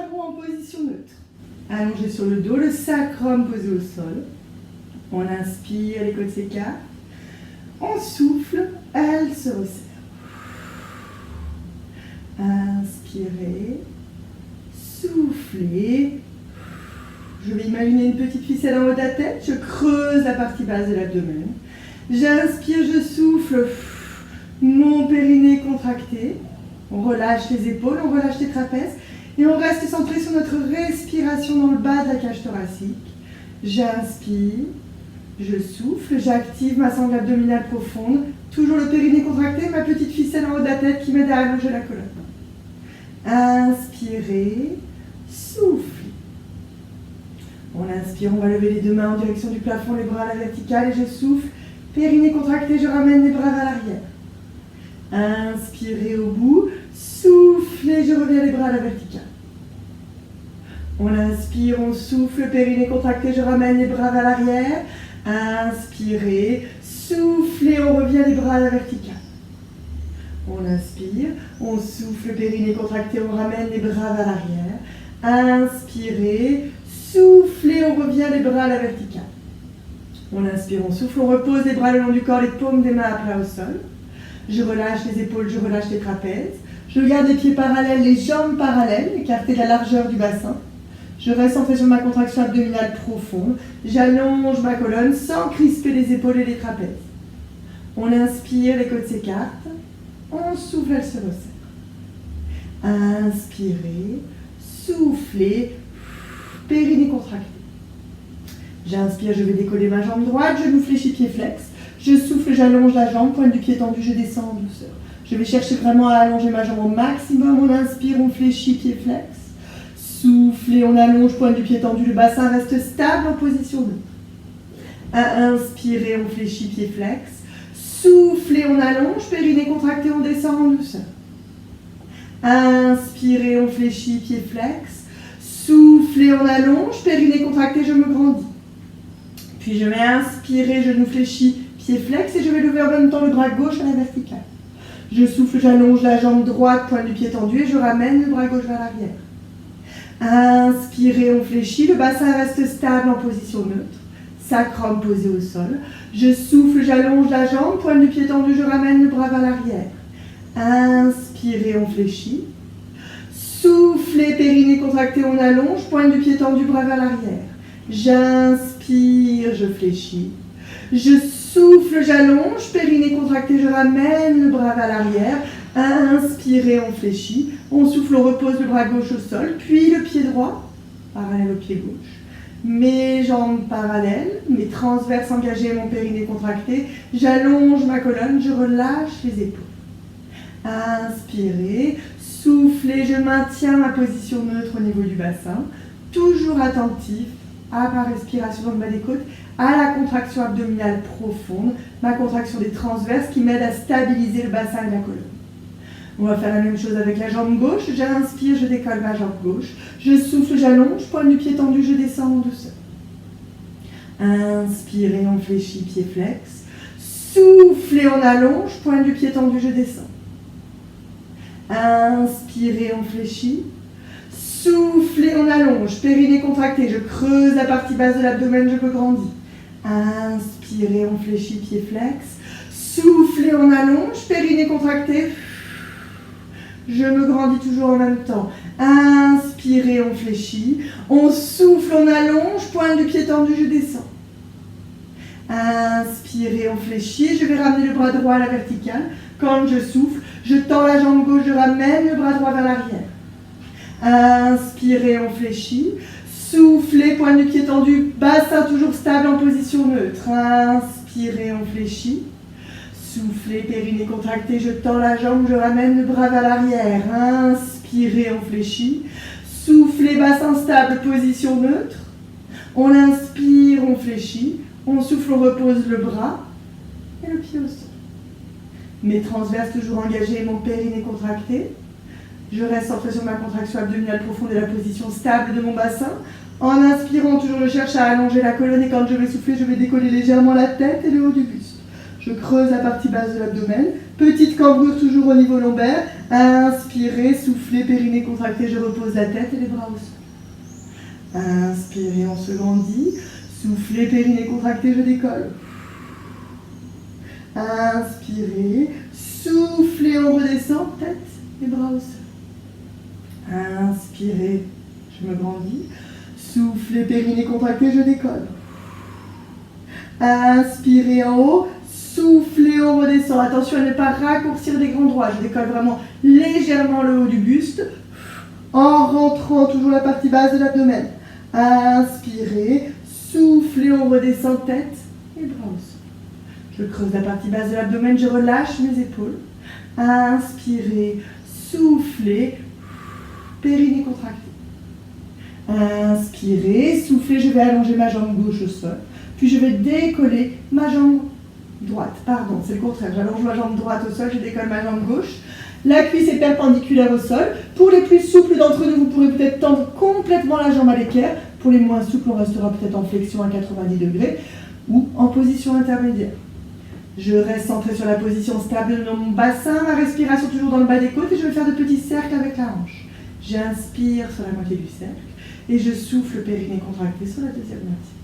reviendrons en position neutre. Allongé sur le dos, le sacrum posé au sol. On inspire, les côtes s'écartent. On souffle, elles se resserrent. Inspirez, soufflez. Je vais imaginer une petite ficelle en haut de la tête. Je creuse la partie basse de l'abdomen. J'inspire, je souffle. Mon périnée contracté. On relâche les épaules, on relâche les trapèzes. Et on reste centré sur notre respiration dans le bas de la cage thoracique. J'inspire, je souffle, j'active ma sangle abdominale profonde. Toujours le périnée contracté, ma petite ficelle en haut de la tête qui m'aide à allonger la colonne. Inspirez, soufflez. On inspire, on va lever les deux mains en direction du plafond, les bras à la verticale et je souffle. Périnée contracté, je ramène les bras vers l'arrière. Inspirez au bout, soufflez, je reviens les bras à la verticale. On inspire, on souffle, périnée contracté, je ramène les bras vers l'arrière. Inspirez, soufflez, on revient les bras à la verticale. On inspire, on souffle, périnée contracté, on ramène les bras vers l'arrière. Inspirez, soufflez, on revient les bras à la verticale. On inspire, on souffle, on repose les bras le long du corps, les paumes des mains à plat au sol. Je relâche les épaules, je relâche les trapèzes. Je garde les pieds parallèles, les jambes parallèles, écartées de la largeur du bassin. Je reste centré sur ma contraction abdominale profonde. J'allonge ma colonne sans crisper les épaules et les trapèzes. On inspire, les côtes s'écartent. On souffle, elles se resserrent. Inspirez, soufflez, périnée contracté. J'inspire, je vais décoller ma jambe droite, genou fléchi, pied flex. Je souffle, j'allonge la jambe, pointe du pied tendu, je descends en douceur. Je vais chercher vraiment à allonger ma jambe au maximum. On inspire, on fléchit, pied flex. Soufflez, on allonge, pointe du pied tendu, le bassin reste stable en position neutre. Inspirez, on fléchit, pied flex. Soufflez, on allonge, périnée contracté, on descend en douceur. Inspirez, on fléchit, pied flex. Soufflez, on allonge, périnée contracté, je me grandis. Puis je vais inspirer, genou fléchi, pied flex et je vais lever en même temps le bras gauche à la verticale. Je souffle, j'allonge la jambe droite, pointe du pied tendu et je ramène le bras gauche vers l'arrière. Inspirez, on fléchit, le bassin reste stable en position neutre. Sacrum posé au sol. Je souffle, j'allonge la jambe, pointe du pied tendu, je ramène le bras vers l'arrière. Inspirez, on fléchit. Soufflez, périnée contracté, on allonge, pointe du pied tendu, bras vers l'arrière. J'inspire, je fléchis. Je souffle, j'allonge, périnée contracté, je ramène le bras vers l'arrière. Inspirez, on fléchit. On souffle, on repose le bras gauche au sol, puis le pied droit, parallèle au pied gauche. Mes jambes parallèles, mes transverses engagées, mon périnée contracté. J'allonge ma colonne, je relâche les épaules. Inspirez, soufflez, je maintiens ma position neutre au niveau du bassin, toujours attentif à ma respiration dans le bas des côtes, à la contraction abdominale profonde, ma contraction des transverses qui m'aide à stabiliser le bassin et la colonne. On va faire la même chose avec la jambe gauche. J'inspire, je décolle ma jambe gauche. Je souffle, j'allonge, pointe du pied tendu, je descends en douceur. Inspirez, on fléchit, pied flex. Soufflez, on allonge, pointe du pied tendu, je descends. Inspirez, on fléchit. Soufflez, on allonge, périnée contracté, je creuse la partie basse de l'abdomen, je me grandis. Inspirez, on fléchit, pied flex. Soufflez, on allonge, périnée contracté. Je me grandis toujours en même temps. Inspirez, on fléchit. On souffle, on allonge, pointe du pied tendu, je descends. Inspirez, on fléchit. Je vais ramener le bras droit à la verticale. Quand je souffle, je tends la jambe gauche, je ramène le bras droit vers l'arrière. Inspirez, on fléchit. Soufflez, pointe du pied tendu, bassin toujours stable en position neutre. Inspirez, on fléchit. Soufflez, périnée contracté, je tends la jambe, je ramène le bras vers l'arrière. Inspirez, on fléchit. Soufflez, bassin stable, position neutre. On inspire, on fléchit. On souffle, on repose le bras et le pied au sol. Mes transverses toujours engagées, mon périnée contracté. Je reste centré sur ma contraction abdominale profonde et la position stable de mon bassin. En inspirant, toujours je cherche à allonger la colonne et quand je vais souffler, je vais décoller légèrement la tête et le haut du buste. je creuse la partie basse de l'abdomen. Petite cambrure toujours au niveau lombaire. Inspirez, soufflez, périnée contracté, je repose la tête et les bras au sol. Inspirez, on se grandit. Soufflez, périnée contracté, je décolle. Inspirez, soufflez, on redescend, tête et bras au sol. Inspirez, je me grandis. Soufflez, périnée contracté, je décolle. Inspirez en haut, soufflez, on redescend. Attention à ne pas raccourcir des grands droits. Je décolle vraiment légèrement le haut du buste en rentrant toujours la partie basse de l'abdomen. Inspirez, soufflez, on redescend, tête et bras au sol. Je creuse la partie basse de l'abdomen, je relâche mes épaules. Inspirez, soufflez, périnée contracté. Inspirez, soufflez, je vais allonger ma jambe gauche au sol. Puis je vais décoller ma jambe droite. Pardon, c'est le contraire. J'allonge ma jambe droite au sol, je décolle ma jambe gauche. La cuisse est perpendiculaire au sol. Pour les plus souples d'entre nous, vous pourrez peut-être tendre complètement la jambe à l'équerre. Pour les moins souples, on restera peut-être en flexion à 90 degrés ou en position intermédiaire. Je reste centré sur la position stable dans mon bassin, ma respiration toujours dans le bas des côtes et je vais faire de petits cercles avec la hanche. J'inspire sur la moitié du cercle et je souffle périnée contracté sur la deuxième moitié.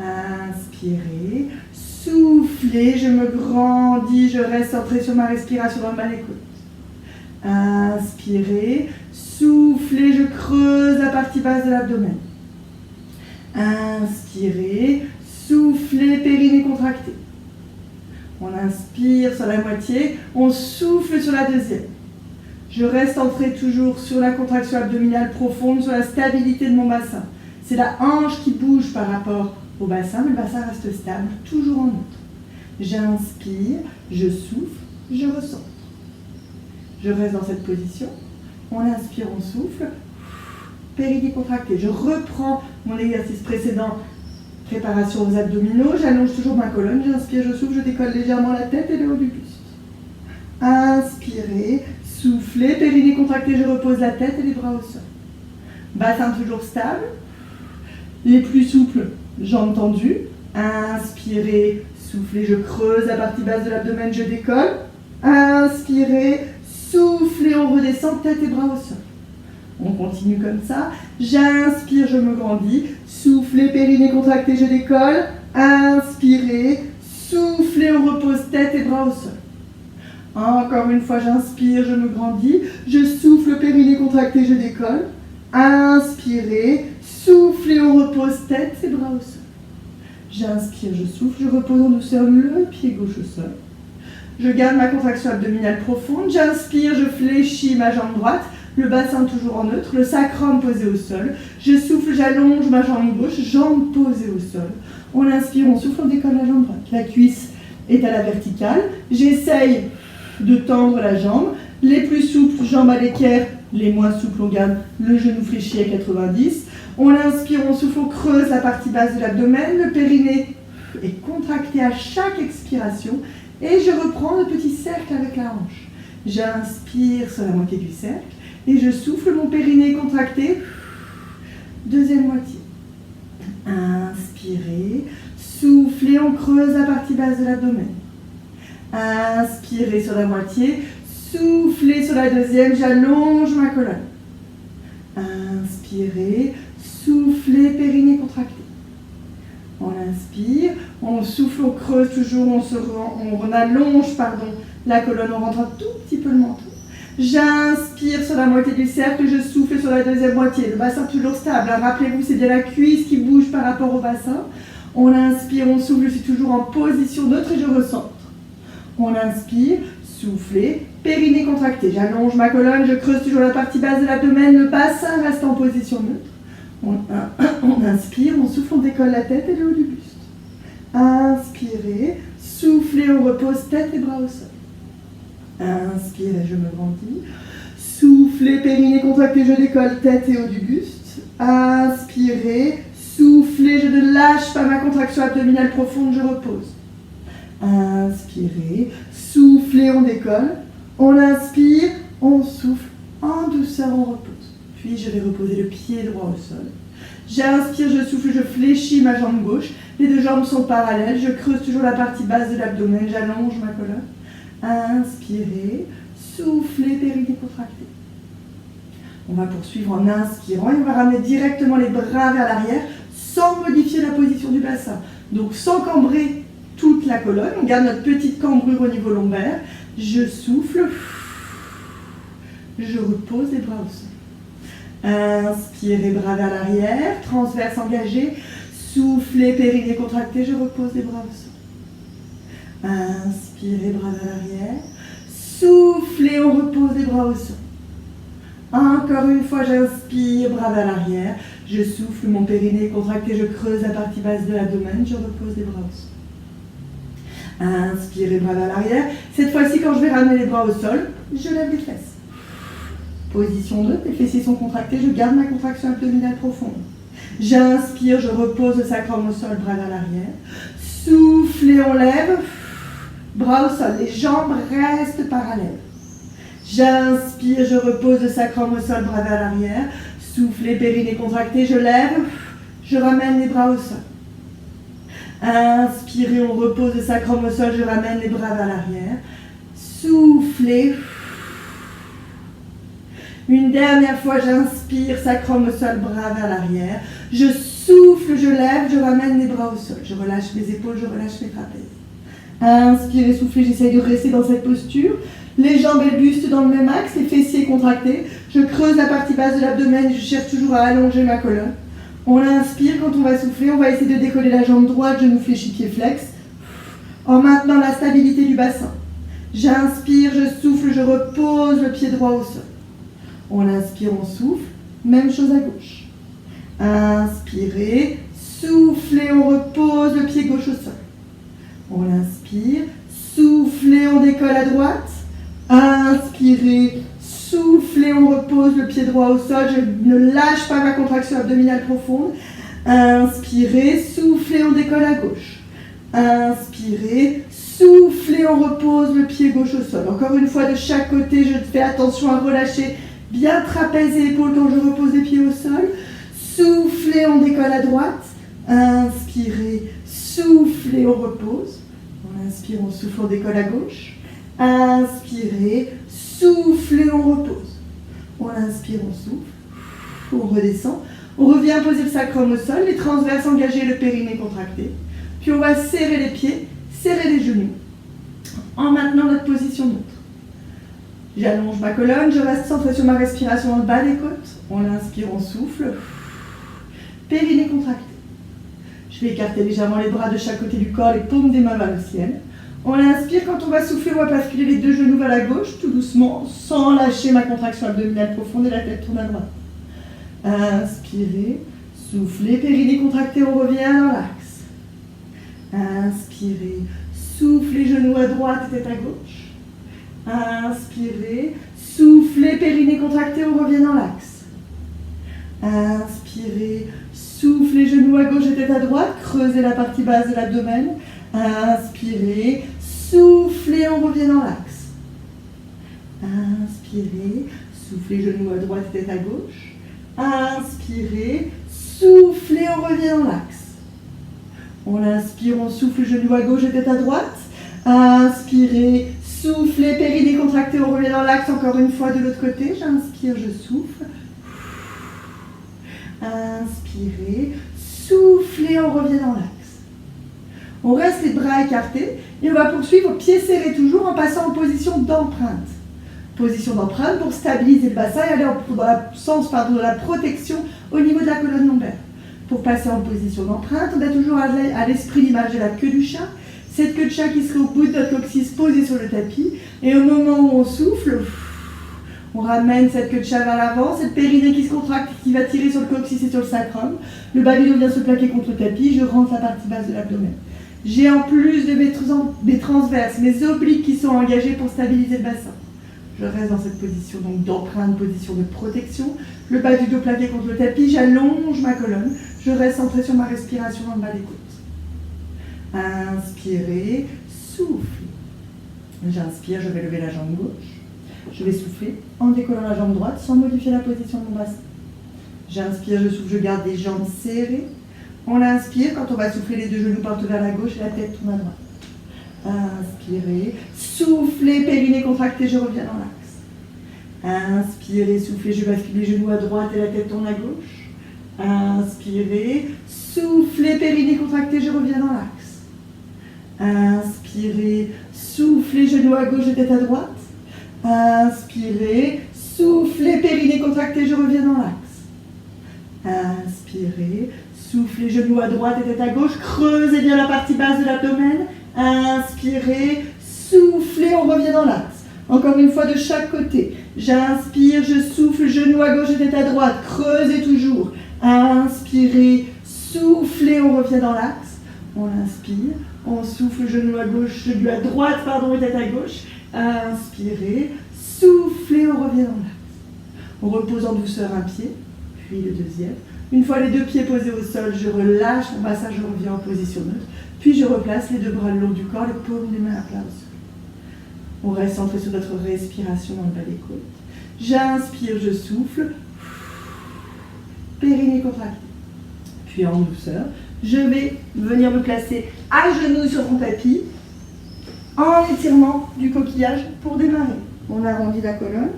Inspirez, soufflez, je me grandis, je reste centré sur ma respiration dans le bas des côtes. Inspirez, soufflez, je creuse la partie basse de l'abdomen. Inspirez, soufflez, périnée contracté. On inspire sur la moitié, on souffle sur la deuxième. Je reste centré toujours sur la contraction abdominale profonde, sur la stabilité de mon bassin. C'est la hanche qui bouge par rapport au bassin, mais le bassin reste stable, toujours en neutre. J'inspire, je souffle, je recentre. Je reste dans cette position. On inspire, on souffle. Périnée contractée. Je reprends mon exercice précédent. Préparation aux abdominaux. J'allonge toujours ma colonne. J'inspire, je souffle, je décolle légèrement la tête et le haut du buste. Inspirez, soufflez, périnée contractée, je repose la tête et les bras au sol. Bassin toujours stable. Les plus souples, jambes tendues. Inspirez, soufflez, je creuse la partie basse de l'abdomen, je décolle. Inspirez, soufflez, on redescend, tête et bras au sol. On continue comme ça. J'inspire, je me grandis. Soufflez, périnée contracté, je décolle. Inspirez, soufflez, on repose, tête et bras au sol. Encore une fois, j'inspire, je me grandis. Je souffle, périnée contracté, je décolle. Inspirez, soufflez, on repose, tête et bras au sol. J'inspire, je souffle, je repose en douceur le pied gauche au sol. Je garde ma contraction abdominale profonde. J'inspire, je fléchis ma jambe droite. Le bassin toujours en neutre, le sacrum posé au sol. Je souffle, j'allonge ma jambe gauche, jambe posée au sol. On inspire, on souffle, on décolle la jambe droite. La cuisse est à la verticale. J'essaye de tendre la jambe. Les plus souples, jambes à l'équerre. Les moins souples, on garde le genou fléchi à 90. On inspire, on souffle, on creuse la partie basse de l'abdomen. Le périnée est contracté à chaque expiration. Et je reprends le petit cercle avec la hanche. J'inspire sur la moitié du cercle. Et je souffle, mon périnée contracté. Deuxième moitié. Inspirez, soufflez, on creuse la partie basse de l'abdomen. Inspirez sur la moitié, soufflez sur la deuxième, j'allonge ma colonne. Inspirez, soufflez, périnée contracté. On inspire, on souffle, on creuse toujours, on allonge la colonne, on rentre un tout petit peu le menton. J'inspire sur la moitié du cercle, je souffle sur la deuxième moitié. Le bassin toujours stable. Rappelez-vous, c'est bien la cuisse qui bouge par rapport au bassin. On inspire, on souffle, je suis toujours en position neutre et je recentre. On inspire, soufflez, périnée contracté. J'allonge ma colonne, je creuse toujours la partie basse de l'abdomen. Le bassin reste en position neutre. On inspire, on souffle, on décolle la tête et le haut du buste. Inspirez, soufflez, on repose tête et bras au sol. Inspirez, je me grandis. Soufflez, périnée contracté, je décolle tête et haut du buste. Inspirez, soufflez, je ne lâche pas ma contraction abdominale profonde, je repose. Inspirez, soufflez, on décolle. On inspire, on souffle, en douceur, on repose. Puis je vais reposer le pied droit au sol. J'inspire, je souffle, je fléchis ma jambe gauche. Les deux jambes sont parallèles. Je creuse toujours la partie basse de l'abdomen. J'allonge ma colonne. Inspirez, soufflez, périnée contracté. On va poursuivre en inspirant et on va ramener directement les bras vers l'arrière sans modifier la position du bassin. Donc sans cambrer toute la colonne. On garde notre petite cambrure au niveau lombaire. Je souffle. Je repose les bras au sol. Inspirez, bras vers l'arrière, transverse engagé, soufflez, périnée contracté, je repose les bras au sol. Inspirez, bras vers l'arrière, soufflez, on repose les bras au sol. Encore une fois, j'inspire, bras vers l'arrière, je souffle, mon périnée contracté, je creuse la partie basse de l'abdomen, je repose les bras au sol. Inspirez, bras vers l'arrière. Cette fois-ci, quand je vais ramener les bras au sol, je lève les fesses. Position 2, les fessiers sont contractés, je garde ma contraction abdominale profonde. J'inspire, je repose le sacrum au sol, bras vers l'arrière. Soufflez, on lève, bras au sol, les jambes restent parallèles. J'inspire, je repose le sacrum au sol, bras vers l'arrière. Soufflez, périnée contracté, je lève, je ramène les bras au sol. Inspirez, on repose le sacrum au sol, je ramène les bras vers l'arrière. Soufflez. Une dernière fois, j'inspire, sacrum au sol, bras vers l'arrière. Je souffle, je lève, je ramène les bras au sol. Je relâche mes épaules, je relâche mes trapèzes. Inspirez, soufflez, j'essaye de rester dans cette posture. Les jambes et le buste dans le même axe, les fessiers contractés. Je creuse la partie basse de l'abdomen, je cherche toujours à allonger ma colonne. On inspire, quand on va souffler, on va essayer de décoller la jambe droite, genou fléchi, pied flex, en maintenant la stabilité du bassin. J'inspire, je souffle, je repose le pied droit au sol. On inspire, on souffle. Même chose à gauche. Inspirez, soufflez, on repose le pied gauche au sol. On inspire, soufflez, on décolle à droite. Inspirez, soufflez, on repose le pied droit au sol. Je ne lâche pas ma contraction abdominale profonde. Inspirez, soufflez, on décolle à gauche. Inspirez, soufflez, on repose le pied gauche au sol. Encore une fois, de chaque côté, je fais attention à relâcher bien trapèze et épaules quand je repose les pieds au sol. Soufflez, on décolle à droite. Inspirez, soufflez, on repose. On inspire, on souffle, on décolle à gauche. Inspirez, soufflez, on repose. On inspire, on souffle. On redescend. On revient poser le sacrum au sol, les transverses engagés, le périnée contracté. Puis on va serrer les pieds, serrer les genoux. En maintenant notre position neutre. J'allonge ma colonne, je reste centré sur ma respiration en bas des côtes. On inspire, on souffle. Périnée contracté. Je vais écarter légèrement les bras de chaque côté du corps, les paumes des mains vers le ciel. On inspire, quand on va souffler, on va basculer les deux genoux vers la gauche, tout doucement, sans lâcher ma contraction abdominale profonde et la tête tourne à droite. Inspirez, soufflez, périnée contracté, on revient dans l'axe. Inspirez, soufflez, genoux à droite et tête à gauche. Inspirez, soufflez, périnée contracté, on revient dans l'axe. Inspirez, soufflez, genoux à gauche et tête à droite, creusez la partie basse de l'abdomen. Inspirez, soufflez, on revient dans l'axe. Inspirez, soufflez, genoux à droite et tête à gauche. Inspirez, soufflez, on revient dans l'axe. On inspire, on souffle, genoux à gauche et tête à droite. Inspirez, soufflez, périnée contracté, on revient dans l'axe encore une fois de l'autre côté. J'inspire, je souffle. Inspirez, soufflez, on revient dans l'axe. On reste les bras écartés et on va poursuivre pieds serrés toujours en passant en position d'empreinte. Position d'empreinte pour stabiliser le bassin et aller dans le sens de la protection au niveau de la colonne lombaire. Pour passer en position d'empreinte, on a toujours à l'esprit l'image de la queue du chat. Cette queue de chat qui serait au bout de notre coccyx posée sur le tapis. Et au moment où on souffle, on ramène cette queue de chat vers l'avant, cette périnée qui se contracte, qui va tirer sur le coccyx et sur le sacrum. Le bas du dos vient se plaquer contre le tapis, je rentre la partie basse de l'abdomen. J'ai en plus de mes transverses, mes obliques qui sont engagés pour stabiliser le bassin. Je reste dans cette position donc d'empreinte, position de protection. Le bas du dos plaqué contre le tapis, j'allonge ma colonne. Je reste centré sur ma respiration dans le bas des côtes. Inspirez, soufflez. J'inspire, je vais lever la jambe gauche. Je vais souffler en décollant la jambe droite sans modifier la position de mon bassin. J'inspire, je souffle, je garde les jambes serrées. On inspire, quand on va souffler, les deux genoux partent vers la gauche et la tête tourne à droite. Inspirez, soufflez, périnée contracté, je reviens dans l'axe. Inspirez, soufflez, je bascule les genoux à droite et la tête tourne à gauche. Inspirez, soufflez, périnée contracté, je reviens dans l'axe. Inspirez, soufflez, genoux à gauche et tête à droite. Inspirez, soufflez, périnée contracté, je reviens dans l'axe. Inspirez, soufflez, genoux à droite et tête à gauche, creusez bien la partie basse de l'abdomen. Inspirez, soufflez, on revient dans l'axe. Encore une fois de chaque côté. J'inspire, je souffle, genou à gauche et tête à droite, creusez toujours. Inspirez, soufflez, on revient dans l'axe. On inspire, on souffle, genou à gauche, genou à droite, pardon, et tête à gauche. Inspirez, soufflez, on revient dans l'axe. On repose en douceur un pied, puis le deuxième. Une fois les deux pieds posés au sol, je relâche mon bassin, je reviens en position neutre. Puis je replace les deux bras le long du corps, les paumes des mains à plat au sol. On reste centré sur notre respiration dans le bas des côtes. J'inspire, je souffle. Périnée contracté. Puis en douceur, je vais venir me placer à genoux sur mon tapis en étirement du coquillage pour démarrer. On arrondit la colonne.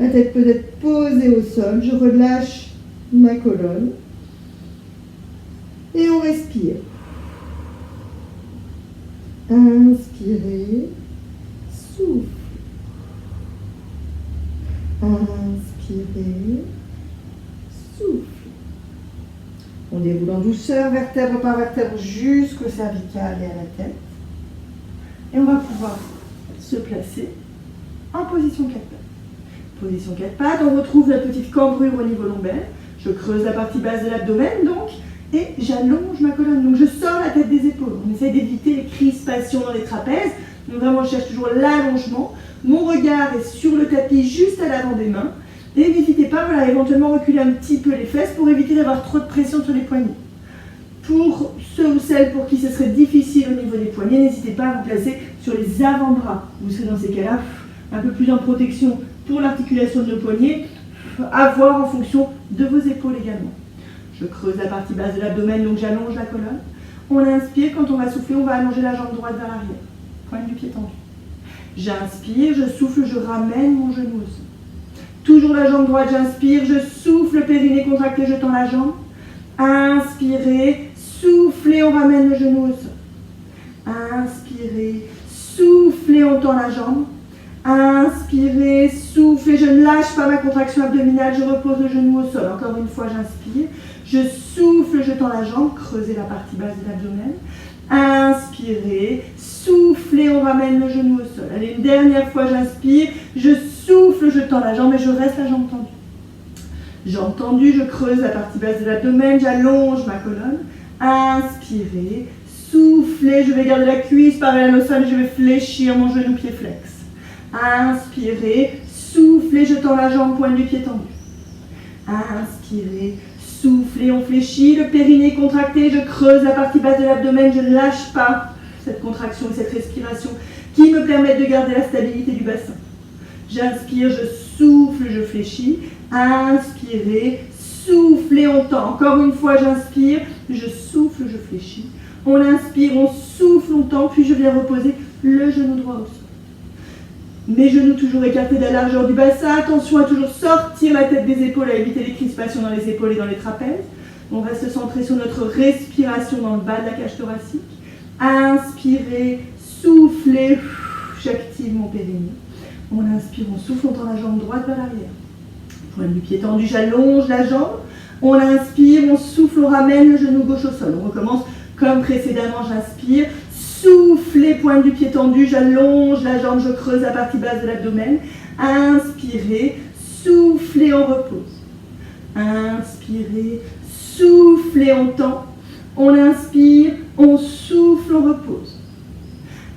La tête peut être posée au sol. Je relâche ma colonne. Et on respire. Inspirez, souffle. Inspirez, souffle. On déroule en douceur, vertèbre par vertèbre, jusqu'au cervical et à la tête. Et on va pouvoir se placer en position 4 pattes. Position 4 pattes, on retrouve la petite cambrure au niveau lombaire. Je creuse la partie basse de l'abdomen, donc, et j'allonge ma colonne. Donc je sors la tête des épaules. On essaie d'éviter les crispations dans les trapèzes. Donc vraiment, je cherche toujours l'allongement. Mon regard est sur le tapis, juste à l'avant des mains. Et n'hésitez pas, voilà, éventuellement reculer un petit peu les fesses pour éviter d'avoir trop de pression sur les poignets. Pour ceux ou celles pour qui ce serait difficile au niveau des poignets, n'hésitez pas à vous placer sur les avant-bras. Vous serez dans ces cas-là un peu plus en protection pour l'articulation de nos poignets, à voir en fonction de vos épaules également. Je creuse la partie basse de l'abdomen, donc j'allonge la colonne. On inspire, quand on va souffler, on va allonger la jambe droite vers l'arrière. Pointe du pied tendu. J'inspire, je souffle, je ramène mon genou au sol. Toujours la jambe droite, j'inspire, je souffle, périnée contracté, je tends la jambe. Inspirez, soufflez, on ramène le genou au sol. Inspirez, soufflez, on tend la jambe. Inspirez, soufflez, je ne lâche pas ma contraction abdominale, je repose le genou au sol. Encore une fois, j'inspire, je souffle, je tends la jambe, creusez la partie basse de l'abdomen. Inspirez, soufflez, on ramène le genou au sol. Allez, une dernière fois, j'inspire, je souffle, je tends la jambe et je reste la jambe tendue. Jambe tendue, je creuse la partie basse de l'abdomen, j'allonge ma colonne. Inspirez, soufflez, je vais garder la cuisse parallèle au sol et je vais fléchir mon genou pied flex. Inspirez, soufflez, je tends la jambe, pointe du pied tendu. Inspirez, soufflez, on fléchit, le périnée contracté, je creuse la partie basse de l'abdomen, je ne lâche pas cette contraction et cette respiration qui me permettent de garder la stabilité du bassin. J'inspire, je souffle, je fléchis. Inspirez, soufflez, on tend. Encore une fois, j'inspire, je souffle, je fléchis. On inspire, on souffle, on tend, puis je viens reposer le genou droit au sol. Mes genoux toujours écartés de la largeur du bassin. Attention à toujours sortir la tête des épaules, à éviter les crispations dans les épaules et dans les trapèzes. On reste centré sur notre respiration dans le bas de la cage thoracique. Inspirez, soufflez, j'active mon périnée. On inspire, on souffle, on tend la jambe droite vers l'arrière. Pointe du pied tendu, j'allonge la jambe. On inspire, on souffle, on ramène le genou gauche au sol. On recommence comme précédemment, j'inspire. Soufflez, pointe du pied tendu, j'allonge la jambe, je creuse la partie basse de l'abdomen. Inspirez, soufflez, on repose. Inspirez, soufflez, on tend. On inspire, on souffle, on repose.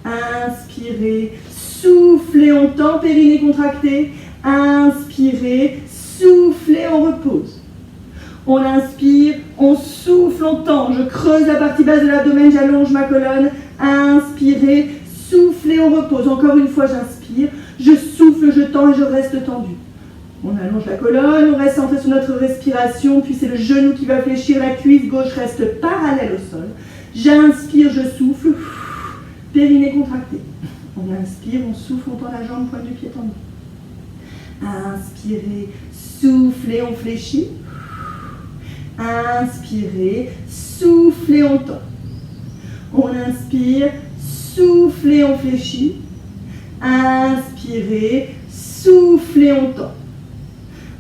Inspirez, soufflez, on tend, périnée contracté. Inspirez, soufflez, on repose. On inspire, on souffle, on tend. Je creuse la partie basse de l'abdomen, j'allonge ma colonne. Inspirez, soufflez, on repose. Encore une fois, j'inspire. Je souffle, je tends et je reste tendu. On allonge la colonne, on reste centré sur notre respiration, puis c'est le genou qui va fléchir, la cuisse gauche reste parallèle au sol. J'inspire, je souffle, périnée contracté. On inspire, on souffle, on tend la jambe, pointe du pied tendu. Inspirez, soufflez, on fléchit. Inspirez, soufflez, on tend. On inspire, soufflez, on fléchit. Inspirez, soufflez, on tend.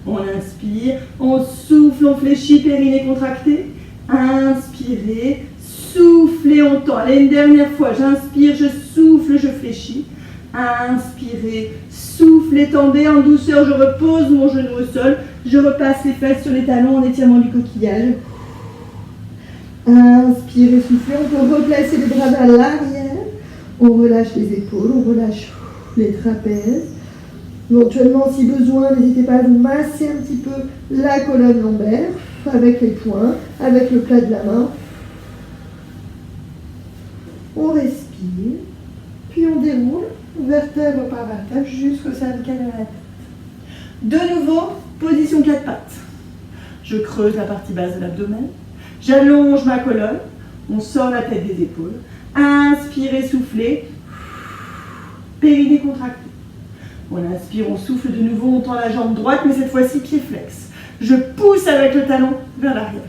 On inspire, on souffle, on fléchit, périnée contracté. Inspirez, soufflez, on tend. Allez, une dernière fois. J'inspire, je souffle, je fléchis. Inspirez, soufflez, tendez. En douceur, je repose mon genou au sol. Je repasse les fesses sur les talons en étirement du coquillage. Inspirez, soufflez. On peut replacer les bras vers l'arrière. On relâche les épaules, on relâche les trapèzes. Éventuellement, si besoin, n'hésitez pas à vous masser un petit peu la colonne lombaire avec les poings, avec le plat de la main. On respire, puis on déroule vertèbre par vertèbre jusqu'au cervical de la tête. De nouveau, position quatre pattes. Je creuse la partie basse de l'abdomen. J'allonge ma colonne. On sort la tête des épaules. Inspirez, soufflez. Périnée contractée. On inspire, on souffle de nouveau, on tend la jambe droite, mais cette fois-ci pied flex. Je pousse avec le talon vers l'arrière.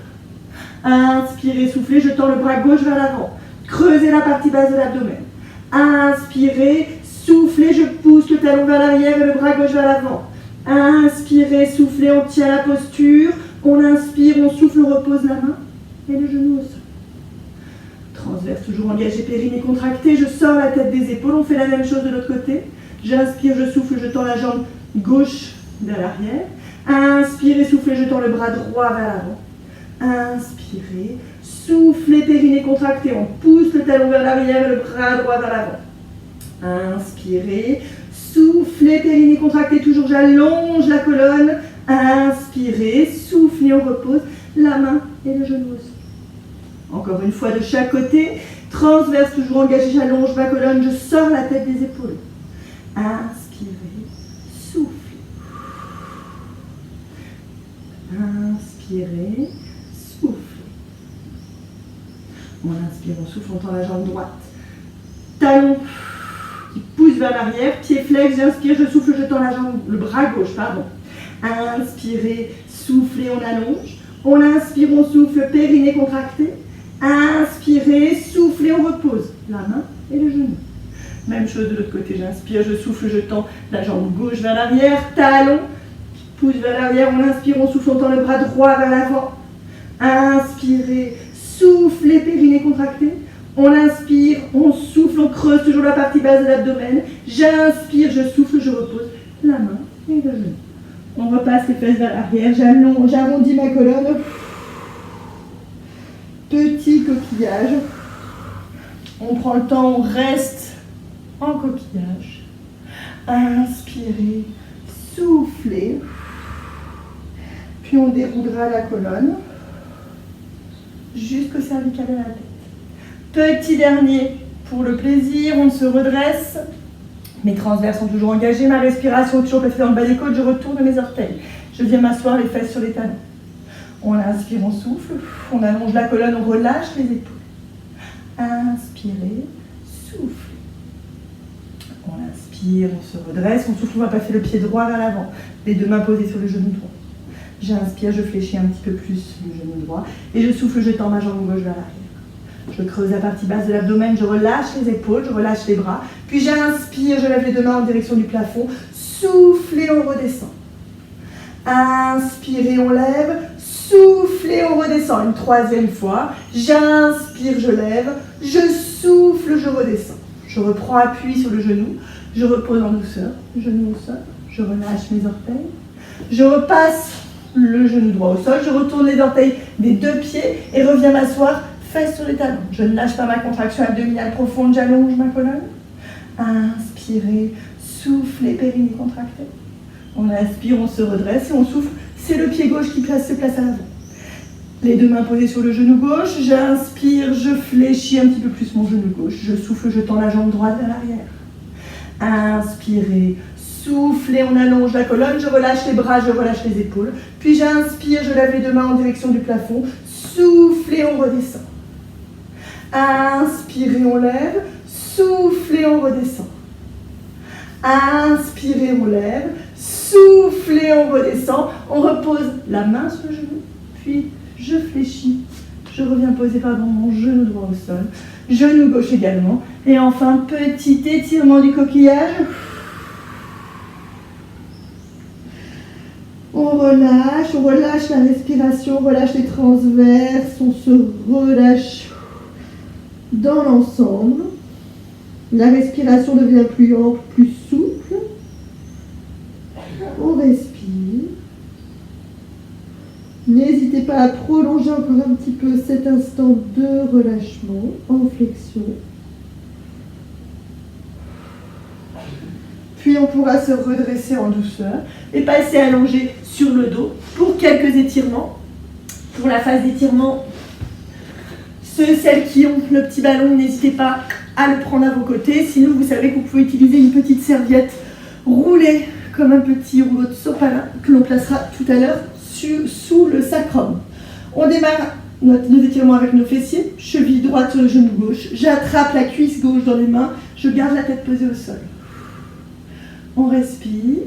Inspirez, soufflez, je tends le bras gauche vers l'avant. Creusez la partie basse de l'abdomen. Inspirez, soufflez, je pousse le talon vers l'arrière et le bras gauche vers l'avant. Inspirez, soufflez, on tient la posture. On inspire, on souffle, on repose la main et le genou au sol. Transverse toujours engagé, périnée contractée. Je sors la tête des épaules, on fait la même chose de l'autre côté. J'inspire, je souffle, je tends la jambe gauche vers l'arrière. Inspirez, soufflez, je tends le bras droit vers l'avant. Inspirez, soufflez, périnée contractée. On pousse le talon vers l'arrière et le bras droit vers l'avant. Inspirez, soufflez, périnée contractée. Toujours, j'allonge la colonne. Inspirez, soufflez, on repose la main et le genou au sol. Encore une fois de chaque côté. Transverse, toujours engagé, j'allonge ma colonne. Je sors la tête des épaules. Inspirez, soufflez. Inspirez, soufflez. On inspire, on souffle, on tend la jambe droite. Talon qui pousse vers l'arrière, pied flex, j'inspire, je souffle, je tends la jambe, le bras gauche, pardon. Inspirez, soufflez, on allonge. On inspire, on souffle, périnée contractée. Inspirez, soufflez, on repose la main et le genou. Même chose de l'autre côté, j'inspire, je souffle, je tends la jambe gauche vers l'arrière, talon qui pousse vers l'arrière, on inspire, on souffle, on tend le bras droit vers l'avant. Inspirez, soufflez, périnée contractée. On inspire, on souffle, on creuse toujours la partie basse de l'abdomen. J'inspire, je souffle, je repose la main et le genou. On repasse les fesses vers l'arrière, j'arrondis ma colonne. Petit coquillage. On prend le temps, on reste en coquillage. Inspirez, soufflez. Puis on déroulera la colonne jusqu'au cervical de la tête. Petit dernier, pour le plaisir, on se redresse. Mes transverses sont toujours engagés, ma respiration est toujours placée dans le bas des côtes, je retourne mes orteils. Je viens m'asseoir les fesses sur les talons. On inspire, on souffle, on allonge la colonne, on relâche les épaules. Inspirez, soufflez. On inspire, on se redresse, on souffle, on va passer le pied droit vers l'avant. Les deux mains posées sur le genou droit. J'inspire, je fléchis un petit peu plus le genou droit. Et je souffle, je tends ma jambe gauche vers l'arrière. Je creuse la partie basse de l'abdomen, je relâche les épaules, je relâche les bras. Puis j'inspire, je lève les deux mains en direction du plafond. Soufflez, on redescend. Inspirez, on lève. Soufflez, on redescend. Une troisième fois. J'inspire, je lève. Je souffle, je redescends. Je reprends appui sur le genou. Je repose en douceur. Genou au sol. Je relâche mes orteils. Je repasse le genou droit au sol. Je retourne les orteils des deux pieds et reviens m'asseoir. Fesses sur les talons. Je ne lâche pas ma contraction abdominale profonde. J'allonge ma colonne. Inspirez, soufflez, périnée contractée. On inspire, on se redresse et on souffle. C'est le pied gauche qui se place à l'avant. Les deux mains posées sur le genou gauche. J'inspire, je fléchis un petit peu plus mon genou gauche. Je souffle, je tends la jambe droite vers l'arrière. Inspirez, Soufflez, on allonge la colonne, je relâche les bras, je relâche les épaules. Puis j'inspire, je lève les deux mains en direction du plafond. Soufflez, on redescend. Inspirez, on lève. Soufflez, on redescend. Inspirez, on lève. Soufflez, on redescend. On repose la main sur le genou. Puis je fléchis. Je reviens poser mon genou droit au sol. Genou gauche également. Et enfin, petit étirement du coquillage. On relâche la respiration, on relâche les transverses, on se relâche dans l'ensemble. La respiration devient plus ample, plus souple. On respire. N'hésitez pas à prolonger encore un petit peu cet instant de relâchement en flexion. Puis on pourra se redresser en douceur et passer allongé sur le dos pour quelques étirements. Pour la phase d'étirement, celles qui ont le petit ballon, n'hésitez pas à le prendre à vos côtés. Sinon, vous savez que vous pouvez utiliser une petite serviette roulée comme un petit rouleau de sopalin que l'on placera tout à l'heure sous le sacrum. On démarre nos étirements avec nos fessiers, cheville droite sur le genou gauche. J'attrape la cuisse gauche dans les mains, je garde la tête posée au sol. On respire.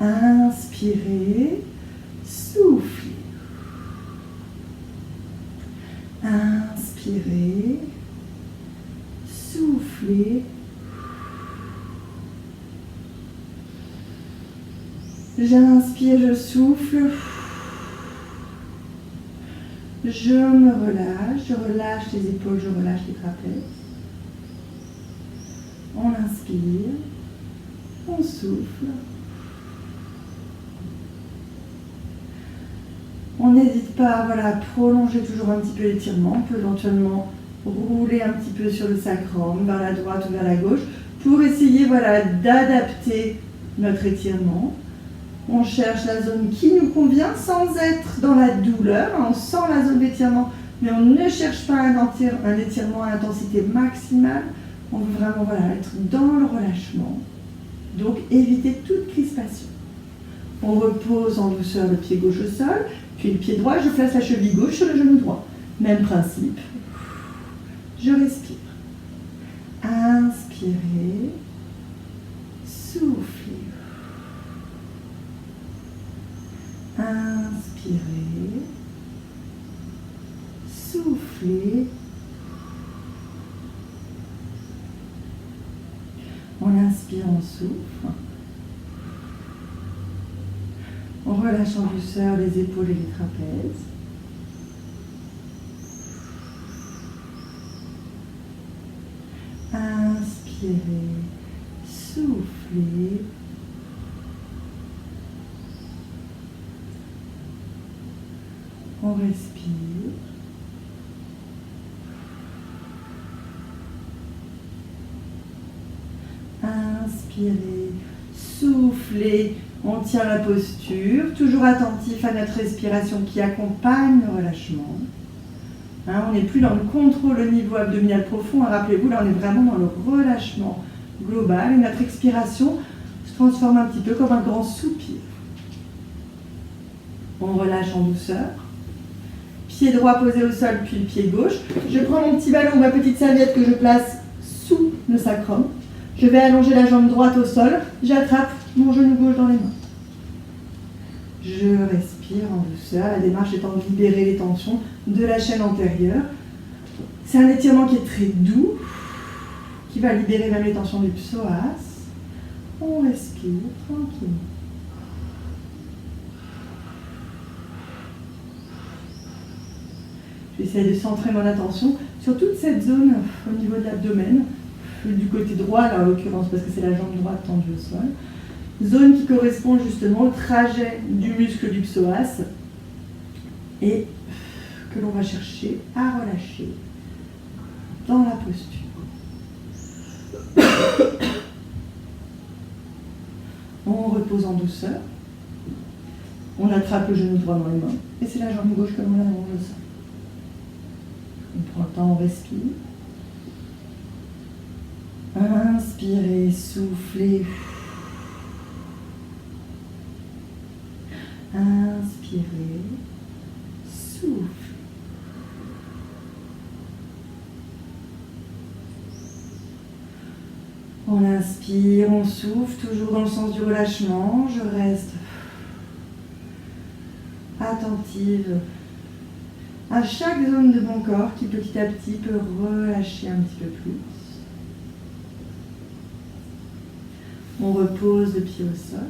Inspirez. Soufflez. Inspirez. Soufflez. J'inspire, je souffle. Je me relâche. Je relâche les épaules, je relâche les trapèzes. On inspire, on souffle. On n'hésite pas à prolonger toujours un petit peu l'étirement. On peut éventuellement rouler un petit peu sur le sacrum, vers la droite ou vers la gauche, pour essayer d'adapter notre étirement. On cherche la zone qui nous convient sans être dans la douleur. On sent la zone d'étirement, mais on ne cherche pas un étirement à intensité maximale. On veut vraiment être dans le relâchement, donc éviter toute crispation. On repose en douceur le pied gauche au sol, puis le pied droit, je place la cheville gauche sur le genou droit. Même principe. Je respire. Inspirez, soufflez. Inspirez, soufflez. On inspire, on souffle. On relâche en douceur les épaules et les trapèzes. Inspirez, soufflez. On respire. Inspirez, soufflez, on tient la posture, toujours attentif à notre respiration qui accompagne le relâchement. On n'est plus dans le contrôle au niveau abdominal profond, rappelez-vous, là on est vraiment dans le relâchement global et notre expiration se transforme un petit peu comme un grand soupir. On relâche en douceur. Pied droit posé au sol, puis le pied gauche. Je prends mon petit ballon ou ma petite serviette que je place sous le sacrum. Je vais allonger la jambe droite au sol. J'attrape mon genou gauche dans les mains. Je respire en douceur. La démarche étant de libérer les tensions de la chaîne antérieure. C'est un étirement qui est très doux, qui va libérer même les tensions du psoas. On respire tranquillement. J'essaie de centrer mon attention sur toute cette zone au niveau de l'abdomen, du côté droit là, en l'occurrence parce que c'est la jambe droite tendue au sol. Zone qui correspond justement au trajet du muscle du psoas et que l'on va chercher à relâcher dans la posture. On repose en douceur. On attrape le genou droit dans les mains et c'est la jambe gauche que l'on allonge au sol. On prend le temps, on respire. Inspirez, soufflez. Inspirez, soufflez. On inspire, on souffle, toujours dans le sens du relâchement. Je reste attentive à chaque zone de mon corps qui petit à petit peut relâcher un petit peu plus. On repose le pied au sol.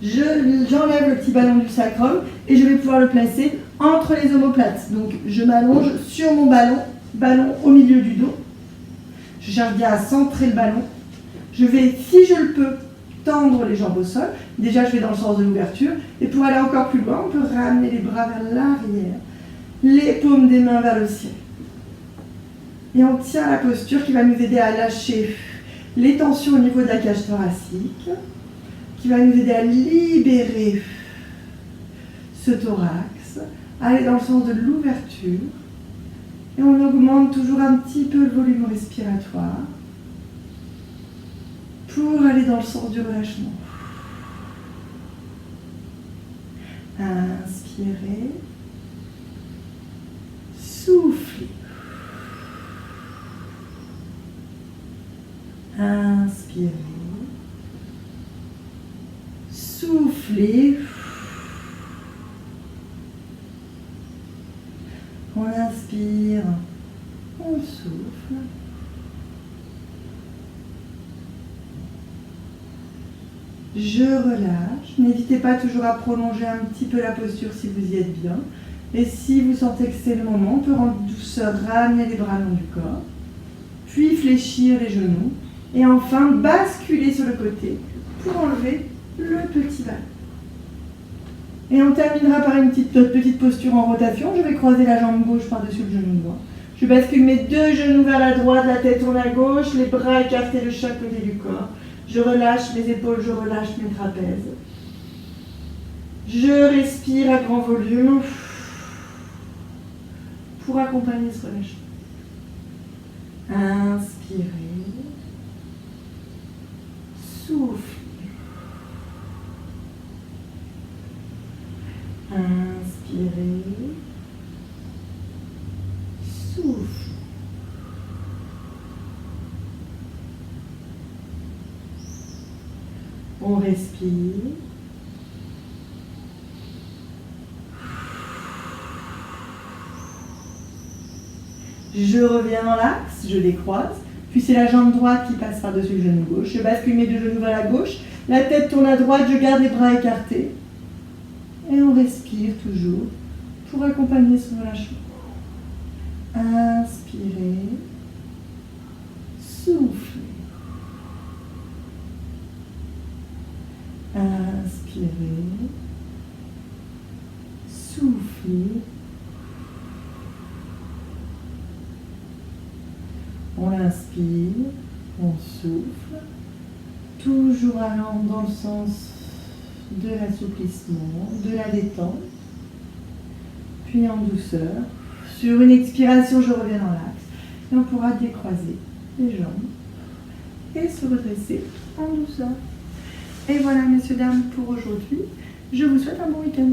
J'enlève le petit ballon du sacrum et je vais pouvoir le placer entre les omoplates. Donc je m'allonge sur mon ballon au milieu du dos. Je cherche bien à centrer le ballon. Je vais, si je le peux, tendre les jambes au sol. Déjà, je vais dans le sens de l'ouverture. Et pour aller encore plus loin, on peut ramener les bras vers l'arrière. Les paumes des mains vers le ciel. Et on tient la posture qui va nous aider à lâcher les tensions au niveau de la cage thoracique, qui va nous aider à libérer ce thorax, aller dans le sens de l'ouverture. Et on augmente toujours un petit peu le volume respiratoire pour aller dans le sens du relâchement. Inspirez, soufflez. Inspirez, soufflez. On inspire, on souffle. Je relâche. N'hésitez pas toujours à prolonger un petit peu la posture si vous y êtes bien. Et si vous sentez que c'est le moment, on peut en douceur ramener les bras le long du corps. Puis fléchir les genoux. Et enfin basculer sur le côté pour enlever le petit ballon. Et on terminera par une petite posture en rotation. Je vais croiser la jambe gauche par-dessus le genou droit. Je bascule mes deux genoux vers la droite, la tête tourne à gauche, les bras écartés de chaque côté du corps. Je relâche mes épaules, je relâche mes trapèzes. Je respire à grand volume pour accompagner ce relâchement. Inspirez. Soufflez. Inspirez, souffle. On respire. Je reviens dans l'axe, je décroise. Puis c'est la jambe droite qui passe par-dessus le genou gauche. Je bascule mes deux genoux vers la gauche. La tête tourne à droite, je garde les bras écartés. Et on respire toujours pour accompagner ce relâchement. Inspirez, soufflez. Inspirez, soufflez. On inspire, on souffle, toujours allant dans le sens de l'assouplissement, de la détente, puis en douceur. Sur une expiration, je reviens dans l'axe et on pourra décroiser les jambes et se redresser en douceur. Et voilà, messieurs, dames, pour aujourd'hui. Je vous souhaite un bon week-end.